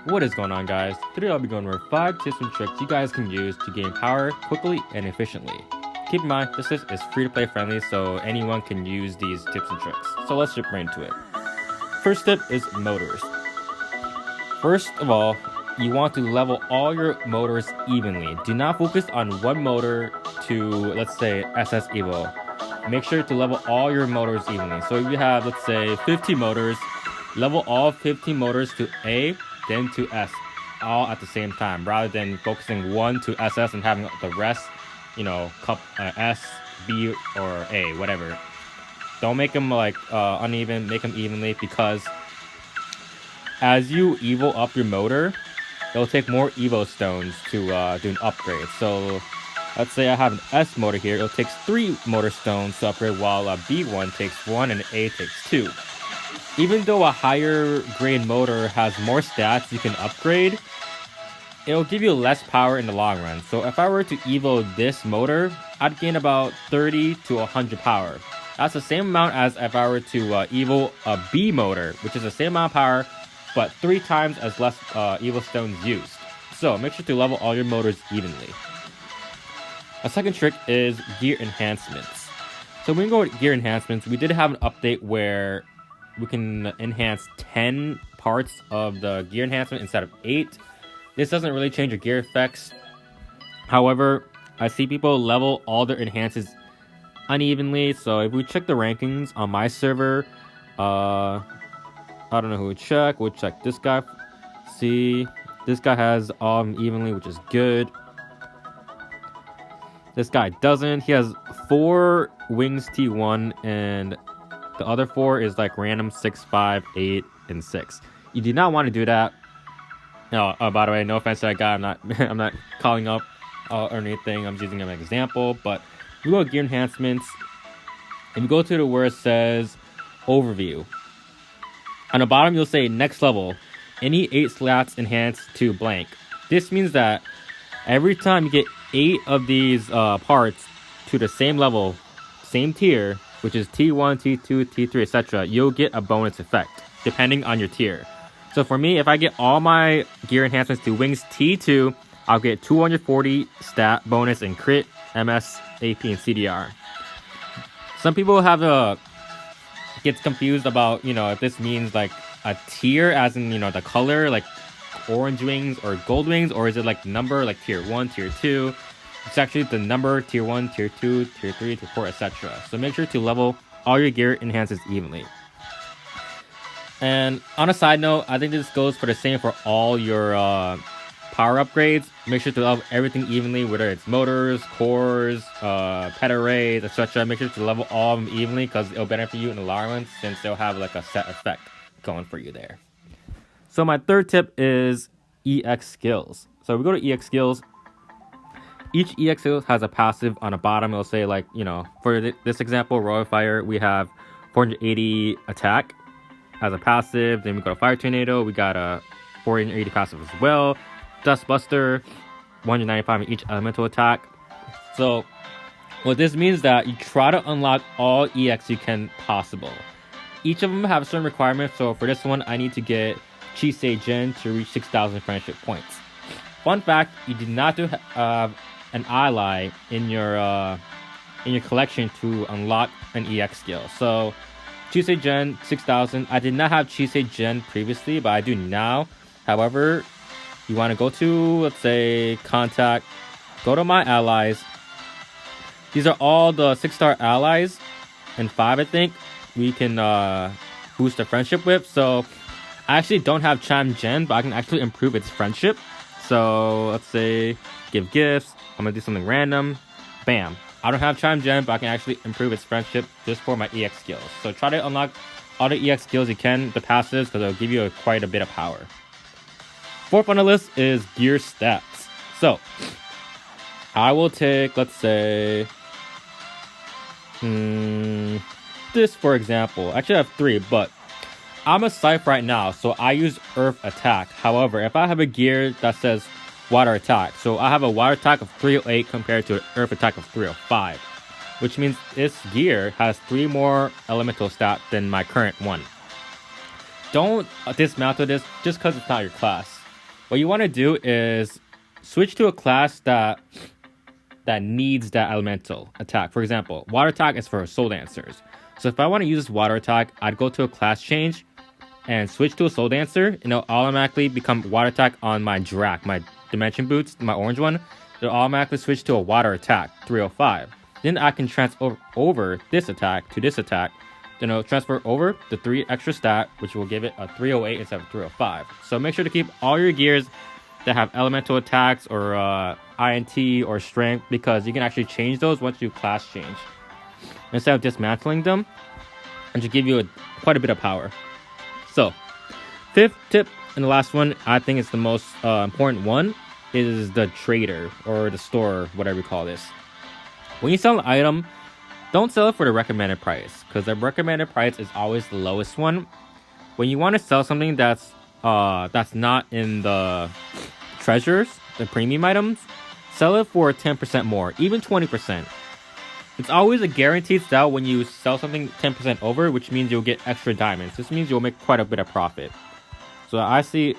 What is going on, guys? Today I'll be going over 5 tips and tricks you guys can use to gain power quickly and efficiently. Keep in mind, this list is free to play friendly, so anyone can use these tips and tricks. So let's jump right into it. First tip is motors. First of all, you want to level all your motors evenly. Do not focus on one motor to, let's say, SS Evo. Make sure to level all your motors evenly. So if you have, let's say, 50 motors, level all 15 motors to A, then to S, all at the same time, rather than focusing one to SS and having the rest, S, B, or A, whatever. Don't make them uneven, make them evenly, because as you evo up your motor, it'll take more evo stones to do an upgrade. So let's say I have an S motor here, it takes 3 motor stones to upgrade, while a B1 takes 1 and an A takes 2. Even though a higher grade motor has more stats you can upgrade, it'll give you less power in the long run. So if I were to evo this motor, I'd gain about 30 to 100 power. That's the same amount as if I were to evo a B motor, which is the same amount of power, but 3 times as less evo stones used. So make sure to level all your motors evenly. A second trick is gear enhancements. So when we go with gear enhancements, we did have an update where we can enhance 10 parts of the gear enhancement instead of 8. This doesn't really change your gear effects. However, I see people level all their enhances unevenly. So if we check the rankings on my server, I don't know who would check. We'll check this guy. See, this guy has all of them evenly, which is good. This guy doesn't. He has 4 wings T1 and the other 4 is like random 6, 5, 8, and 6. You do not want to do that. No, by the way, no offense to that guy. I'm not calling up or anything. I'm just using him as an example. But we go to gear enhancements, and we go to where it says overview. On the bottom, you'll say next level. Any 8 slots enhanced to blank. This means that every time you get 8 of these parts to the same level, same tier, which is T1, T2, T3, etc., you'll get a bonus effect, depending on your tier. So for me, if I get all my gear enhancements to wings T2, I'll get 240 stat bonus in crit, MS, AP, and CDR. Some people gets confused about, if this means like a tier, as in, the color, like orange wings or gold wings, or is it like number, like tier 1, tier 2? It's actually the number tier 1, tier 2, tier 3, tier 4, etc. So make sure to level all your gear enhances evenly. And on a side note, I think this goes for the same for all your power upgrades. Make sure to level everything evenly, whether it's motors, cores, pet arrays, etc. Make sure to level all of them evenly, because it'll benefit you in the long run, since they'll have like a set effect going for you there. So my third tip is EX skills. So we go to EX skills. Each EX skill has a passive on the bottom. It'll say, like, for this example, Royal Fire, we have 480 attack as a passive. Then we go to Fire Tornado, we got a 480 passive as well. Dustbuster, 195 in each elemental attack. So what this means is that you try to unlock all EX you can possible. Each of them have certain requirements. So for this one, I need to get Chisei Gen to reach 6,000 friendship points. Fun fact, you do not do an ally in your collection to unlock an EX skill. So Chisei Gen 6,000. I did not have Chisei Gen previously, but I do now. However, you want to go to, let's say, contact, go to my allies. These are all the 6-star allies, and 5, I think, we can boost the friendship with. So I actually don't have Cham Gen, but I can actually improve its friendship. So let's say give gifts. I'm gonna do something random. Bam. I don't have Chime Gen, but I can actually improve its friendship just for my EX skills. So try to unlock all the EX skills you can, the passives, because it'll give you quite a bit of power. Fourth on the list is gear stats. So I will take, let's say, this for example. Actually, I have 3, but I'm a Scythe right now, so I use Earth Attack. However, if I have a gear that says Water Attack, so I have a Water Attack of 308 compared to an Earth Attack of 305, which means this gear has 3 more elemental stats than my current one. Don't dismantle this just because it's not your class. What you want to do is switch to a class that needs that elemental attack. For example, water attack is for soul dancers. So if I want to use this water attack, I'd go to a class change and switch to a soul dancer, and it'll automatically become water attack on my Drak, my dimension boots, my orange one. It'll automatically switch to a water attack, 305. Then I can transfer over this attack to this attack. Then it'll transfer over the 3 extra stat, which will give it a 308 instead of 305. So make sure to keep all your gears that have elemental attacks or INT or strength, because you can actually change those once you class change instead of dismantling them, and to give you quite a bit of power. So, 5th tip and the last one, I think it's the most important one, is the trader or the store, whatever you call this. When you sell an item, don't sell it for the recommended price, because the recommended price is always the lowest one. When you want to sell something that's not in the treasures, the premium items, sell it for 10% more, even 20%. It's always a guaranteed sell when you sell something 10% over, which means you'll get extra diamonds. This means you'll make quite a bit of profit. So you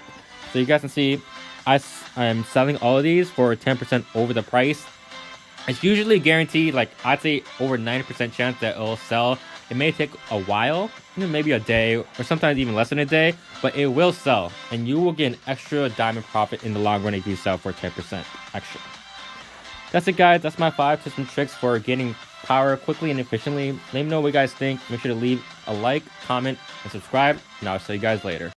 guys can see, I'm selling all of these for 10% over the price. It's usually guaranteed, like I'd say over 90% chance that it'll sell. It may take a while, maybe a day, or sometimes even less than a day, but it will sell, and you will get an extra diamond profit in the long run if you sell for 10% extra. That's it, guys. That's my 5 tips and tricks for getting power quickly and efficiently. Let me know what you guys think. Make sure to leave a like, comment, and subscribe, and I'll see you guys later.